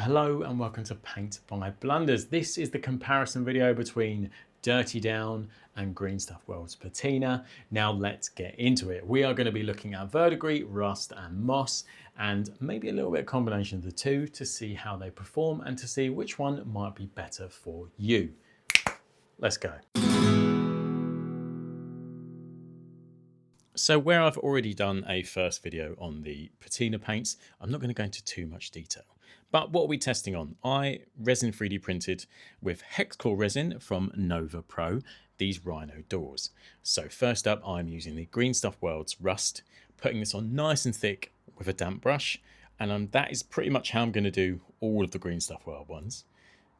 Hello and welcome to Paint by Blunders. This is the comparison video between Dirty Down and Green Stuff World's Patina. Now let's get into it. We are going to be looking at Verdigris, Rust and Moss, and maybe a little bit of combination of the two to see how they perform and to see which one might be better for you. Let's go. So where I've already done a first video on the Patina paints, I'm not going to go into too much detail. But what are we testing on? I resin 3D printed with hex core resin from Nova Pro these Rhino doors. So first up, I'm using the Green Stuff World's Rust, putting this on nice and thick with a damp brush. And that is pretty much how I'm going to do all of the Green Stuff World ones.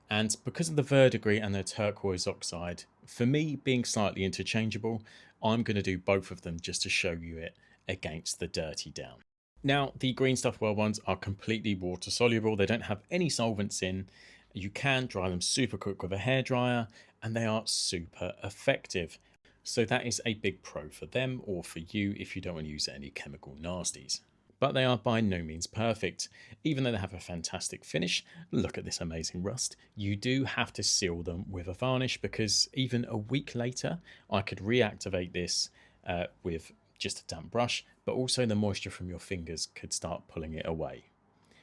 And because of the Verdigris and the turquoise oxide, for me being slightly interchangeable, I'm going to do both of them just to show you it against the Dirty Down. Now, the Green Stuff World ones are completely water soluble. They don't have any solvents in. You can dry them super quick with a hairdryer and they are super effective. So that is a big pro for them or for you if you don't want to use any chemical nasties. But they are by no means perfect. Even though they have a fantastic finish, look at this amazing rust, you do have to seal them with a varnish because even a week later, I could reactivate this with just a damp brush, but also the moisture from your fingers could start pulling it away.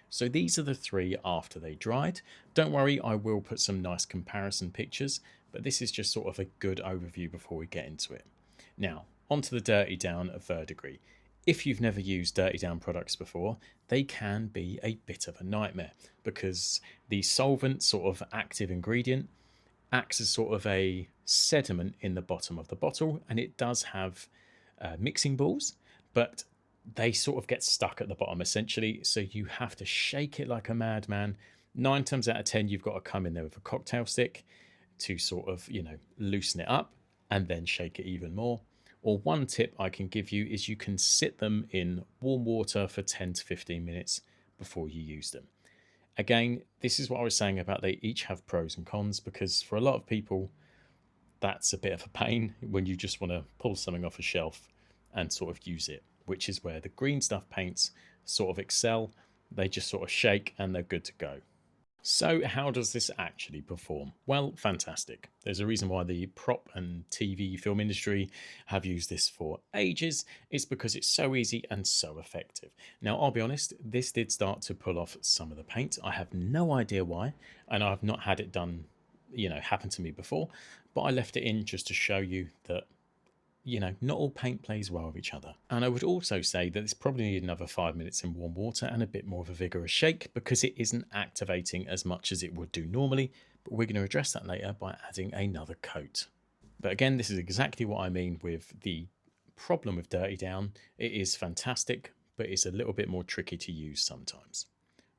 So these are the three after they dried. Don't worry, I will put some nice comparison pictures, but this is just sort of a good overview before we get into it. Now, onto the Dirty Down of Verdigris. If you've never used Dirty Down products before, they can be a bit of a nightmare because the solvent, sort of active ingredient, acts as sort of a sediment in the bottom of the bottle, and it does have mixing balls, but they sort of get stuck at the bottom essentially, so you have to shake it like a madman. 9 times out of 10 you've got to come in there with a cocktail stick to sort of, you know, loosen it up and then shake it even more. Or one tip I can give you is you can sit them in warm water for 10 to 15 minutes before you use them. Again, this is what I was saying about they each have pros and cons, because for a lot of people that's a bit of a pain when you just want to pull something off a shelf and sort of use it, which is where the Green Stuff paints sort of excel. They just sort of shake and they're good to go. So how does this actually perform? Well, fantastic. There's a reason why the prop and TV film industry have used this for ages. It's because it's so easy and so effective. Now, I'll be honest, this did start to pull off some of the paint. I have no idea why, and I've not had it done, you know, happen to me before, but I left it in just to show you that, you know, not all paint plays well with each other. And I would also say that this probably need another 5 minutes in warm water and a bit more of a vigorous shake because it isn't activating as much as it would do normally, but we're going to address that later by adding another coat. But again, this is exactly what I mean with the problem with Dirty Down. It is fantastic, but it's a little bit more tricky to use sometimes.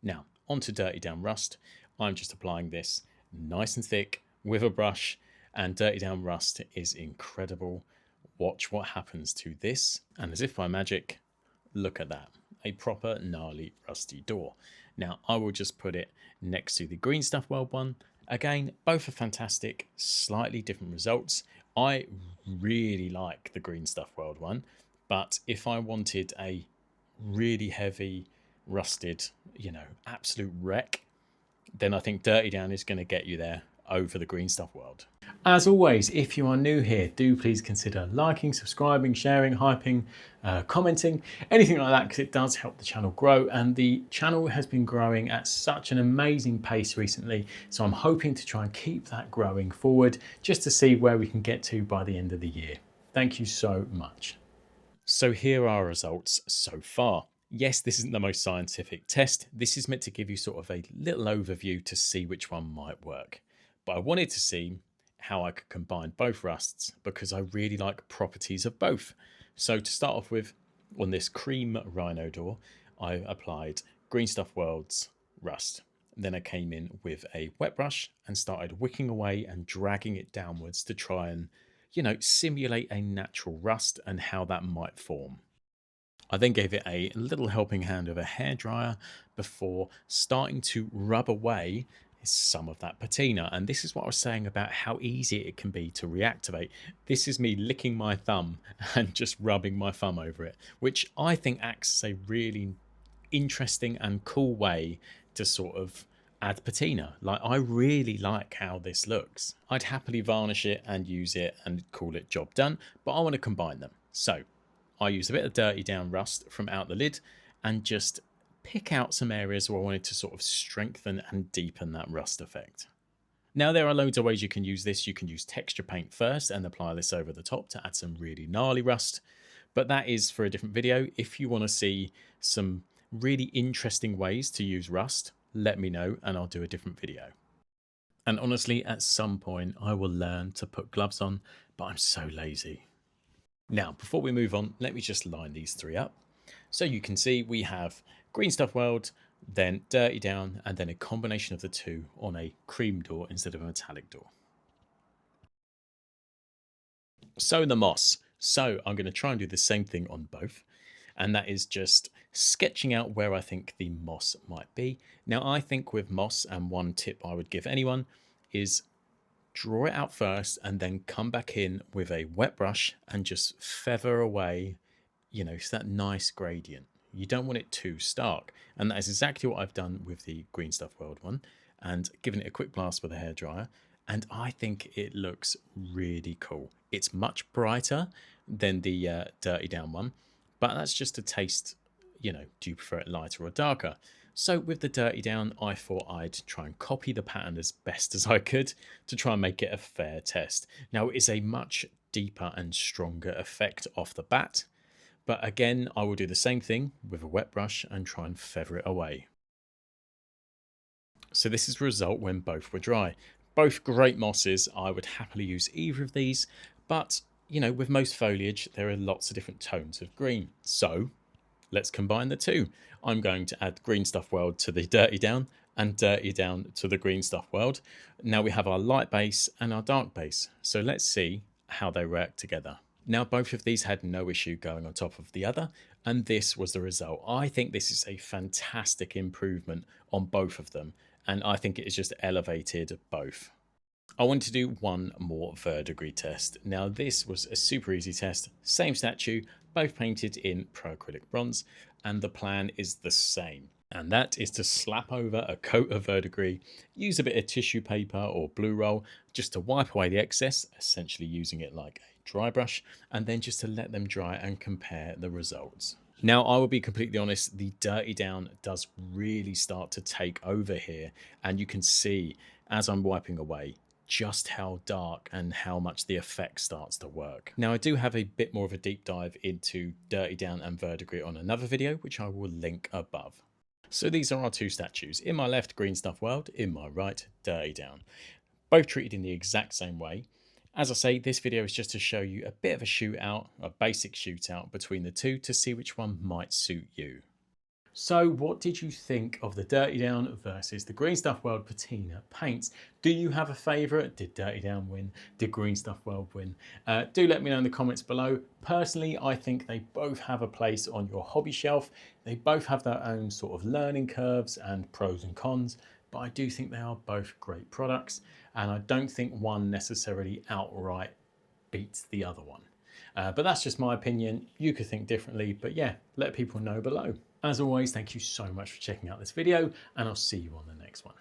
Now, onto Dirty Down Rust. I'm just applying this nice and thick with a brush, and Dirty Down Rust is incredible. Watch what happens to this, and as if by magic, look at that, a proper gnarly rusty door. Now I will just put it next to the Green Stuff World one. Again, both are fantastic, slightly different results. I really like the Green Stuff World one, but if I wanted a really heavy rusted, you know, absolute wreck, then I think Dirty Down is going to get you there over the Green Stuff World. As always, if you are new here, do please consider liking, subscribing, sharing, hyping, commenting, anything like that, because it does help the channel grow, and the channel has been growing at such an amazing pace recently, so I'm hoping to try and keep that growing forward just to see where we can get to by the end of the year. Thank you so much. So here are our results so far. Yes, this isn't the most scientific test. This is meant to give you sort of a little overview to see which one might work. But I wanted to see how I could combine both rusts because I really like properties of both. So to start off with, on this cream Rhino door, I applied Green Stuff World's Rust. Then I came in with a wet brush and started wicking away and dragging it downwards to try and, you know, simulate a natural rust and how that might form. I then gave it a little helping hand of a hairdryer before starting to rub away some of that patina. And this is what I was saying about how easy it can be to reactivate. This is me licking my thumb and just rubbing my thumb over it, which I think acts as a really interesting and cool way to sort of add patina. Like, I really like how this looks. I'd happily varnish it and use it and call it job done, but I want to combine them. So I use a bit of dirty down rust from out the lid and just pick out some areas where I wanted to sort of strengthen and deepen that rust effect. Now, there are loads of ways you can use this. You can use texture paint first and apply this over the top to add some really gnarly rust, but that is for a different video. If you want to see some really interesting ways to use rust, let me know and I'll do a different video. And honestly, at some point I will learn to put gloves on, but I'm so lazy. Now, before we move on, let me just line these three up. So you can see we have green stuff weld, then dirty down, and then a combination of the two on a cream door instead of a metallic door. So the moss. So I'm going to try and do the same thing on both. And that is just sketching out where I think the moss might be. Now, I think with moss, and one tip I would give anyone is draw it out first and then come back in with a wet brush and just feather away, you know, it's that nice gradient. You don't want it too stark. And that is exactly what I've done with the green stuff weld one, and given it a quick blast with a hairdryer. And I think it looks really cool. It's much brighter than the dirty down one, but that's just a taste, you know, do you prefer it lighter or darker? So with the dirty down, I thought I'd try and copy the pattern as best as I could to try and make it a fair test. Now, it is a much deeper and stronger effect off the bat, but again, I will do the same thing with a wet brush and try and feather it away. So this is the result when both were dry. Both great mosses. I would happily use either of these, but you know, with most foliage, there are lots of different tones of green. So let's combine the two. I'm going to add green stuff weld to the dirty down and dirty down to the green stuff weld. Now we have our light base and our dark base. So let's see how they react together. Now, both of these had no issue going on top of the other, and this was the result. I think this is a fantastic improvement on both of them, and I think it has just elevated both. I want to do one more verdigris test. Now, this was a super easy test. Same statue, both painted in pro acrylic bronze, and the plan is the same. And that is to slap over a coat of verdigris, use a bit of tissue paper or blue roll just to wipe away the excess, essentially using it like a dry brush, and then just to let them dry and compare the results. Now, I will be completely honest, the dirty down does really start to take over here, and you can see as I'm wiping away just how dark and how much the effect starts to work. Now, I do have a bit more of a deep dive into dirty down and verdigris on another video, which I will link above. So these are our two statues. In my left, green stuff weld, in my right, dirty down. Both treated in the exact same way. As I say, this video is just to show you a bit of a shootout, a basic shootout between the two to see which one might suit you. So what did you think of the dirty down versus the green stuff weld patina paints? Do you have a favourite? Did dirty down win? Did green stuff weld win? Do let me know in the comments below. Personally, I think they both have a place on your hobby shelf. They both have their own sort of learning curves and pros and cons, but I do think they are both great products, and I don't think one necessarily outright beats the other one. But that's just my opinion. You could think differently, but yeah, let people know below. As always, thank you so much for checking out this video, and I'll see you on the next one.